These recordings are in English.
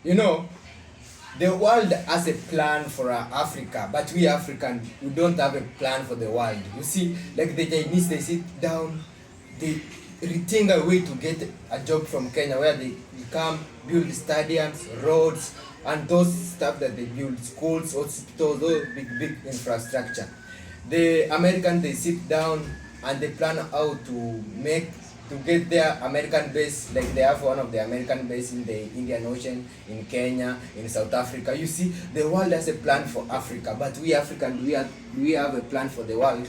You know, the world has a plan for Africa, but we African, we don't have a plan for the world. You see, like the Chinese, they sit down, they rethink a way to get a job from Kenya, where they come build stadiums, roads, and those stuff that they build, schools, hospitals, those big infrastructure. The American, they sit down and they plan how to make to get their American base, like they have one of the American base in the Indian Ocean, in Kenya, in South Africa. You see, the world has a plan for Africa, but we African, we have a plan for the world.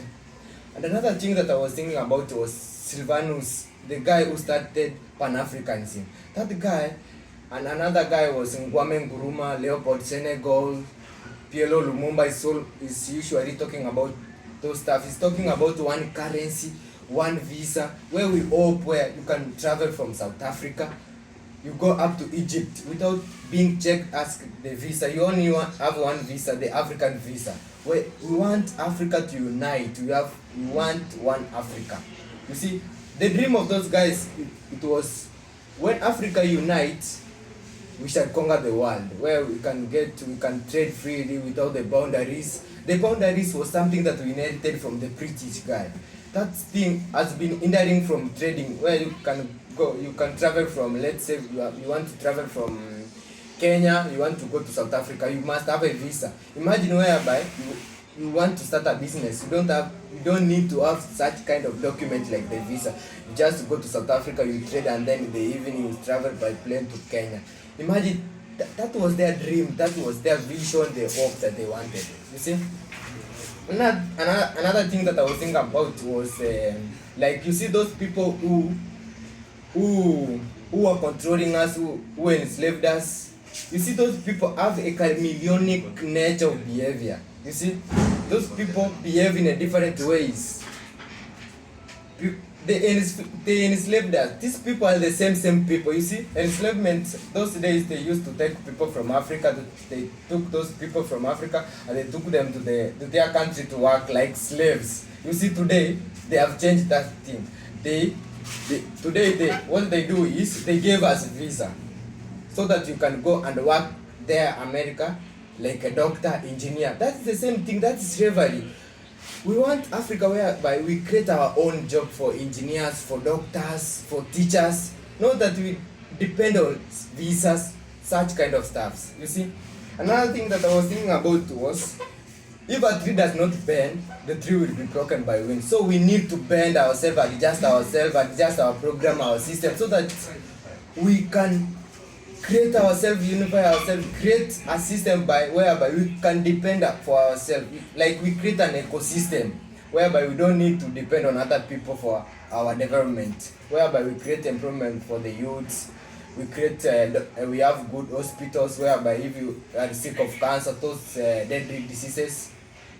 And another thing that I was thinking about was Sylvanus, the guy who started Pan-Africanism. That guy, and another guy was Kwame Nkrumah, Leopold Senegal, PLO Lumumba is usually talking about those stuff. He's talking about one currency, one visa, where we hope where you can travel from South Africa, you go up to Egypt without being checked, ask the visa. You only have one visa, the African visa. Where we want Africa to unite. We want one Africa. You see, the dream of those guys, it was when Africa unites, we shall conquer the world, where we can trade freely without the boundaries. The boundaries was something that we inherited from the British guy. That thing has been hindering from trading, where you can travel from, let's say you want to travel from Kenya, you want to go to South Africa, you must have a visa. Imagine whereby you want to start a business, you don't need to have such kind of document like the visa. You just go to South Africa, you trade, and then in the evening you travel by plane to Kenya. Imagine that was their dream, that was their vision, the hope that they wanted. You see, another thing that I was thinking about was like, you see, those people who are controlling us, who enslaved us. You see, those people have a chameleonic nature of behavior. You see, those people behave in a different ways. They enslaved us. These people are the same people. You see, enslavement, those days they used to take people from Africa. They took those people from Africa and they took them to their country to work like slaves. You see, today they have changed that thing. Today what they do is they gave us a visa so that you can go and work there, America, like a doctor, engineer. That's the same thing. That's slavery. We want Africa whereby we create our own job for engineers, for doctors, for teachers. Not that we depend on visas, such kind of stuffs. You see, another thing that I was thinking about was, if a tree does not bend, the tree will be broken by wind. So we need to bend ourselves, adjust our program, our system, so that we can create ourselves, unify ourselves, create a system whereby we can depend for ourselves. Like we create an ecosystem whereby we don't need to depend on other people for our development. Whereby we create employment for the youths. We have good hospitals whereby if you are sick of cancer, those deadly diseases,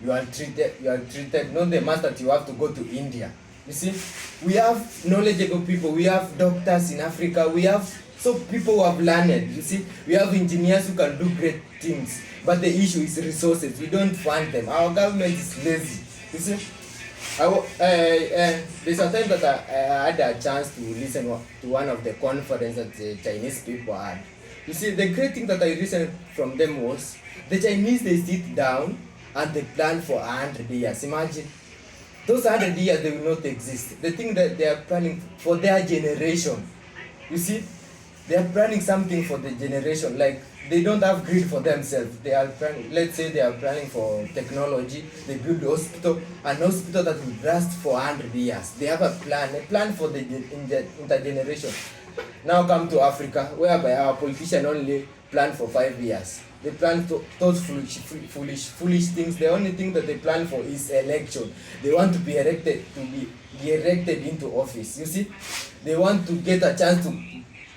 you are treated. Not the matter that you have to go to India. You see, we have knowledgeable people. We have doctors in Africa. We have people who have learned. You see, we have engineers who can do great things, but the issue is resources. We don't fund them. Our government is lazy. You see, there's a time that I had a chance to listen to one of the conferences that the Chinese people had. You see, the great thing that I listened from them was the Chinese, they sit down and they plan for 100 years. Imagine, those 100 years, they will not exist. The thing that they are planning for their generation. You see, they are planning something for the generation. Like, they don't have greed for themselves. They are planning, let's say they are planning for technology. They build an hospital that will last for 100 years. They have a plan for the intergeneration. Now come to Africa, whereby our politicians only plan for 5 years. They plan those foolish things. The only thing that they plan for is election. They want to be elected into office. You see, they want to get a chance to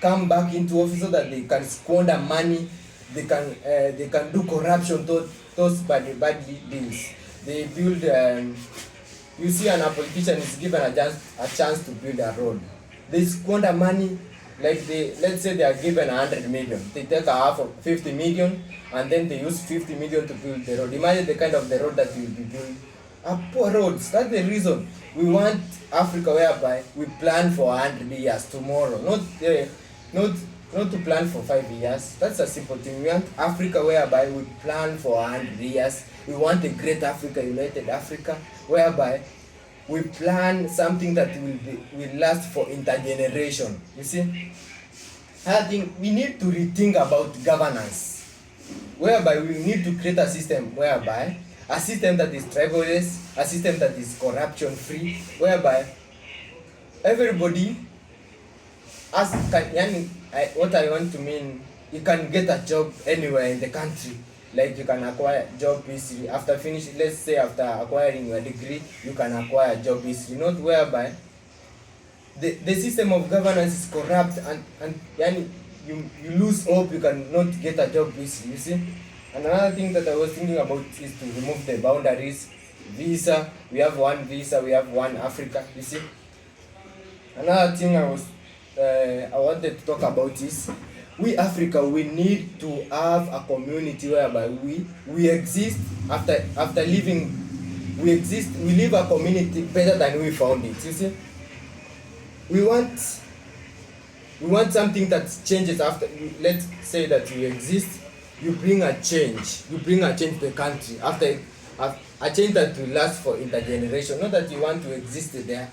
come back into office so that they can squander money, they can do corruption, those bad deals. They build, you see, and a politician is given a chance to build a road. They squander money, like let's say they are given 100 million. They take a half of 50 million and then they use 50 million to build the road. Imagine the kind of the road that will be built. Poor roads. That's the reason we want Africa whereby we plan for 100 years tomorrow. Not not to plan for 5 years. That's a simple thing. We want Africa whereby we plan for 100 years. We want a great Africa, united Africa, whereby we plan something that will last for intergeneration. You see, I think we need to rethink about governance, whereby we need to create a system whereby a system that is tribalist, a system that is corruption free, whereby everybody what I want to mean, you can get a job anywhere in the country. Like you can acquire job easily after finishing, let's say after acquiring your degree, you can acquire a job easily. Not whereby the system of governance is corrupt and you lose hope, you cannot get a job easily. You see, another thing that I was thinking about is to remove the boundaries. Visa, we have one visa, we have one Africa. You see, another thing I wanted to talk about is we Africa, we need to have a community whereby we exist after living. We live a community better than we found it. You see, we want something that changes after. Let's say that you exist, you bring a change to the country after a change that will last for intergeneration. Not that you want to exist there.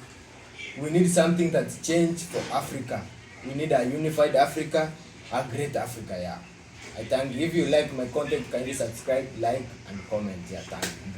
We need something that's changed for Africa. We need a unified Africa, a great Africa. Yeah, I thank you. If you like my content, kindly subscribe, like, and comment. Yeah, thank you.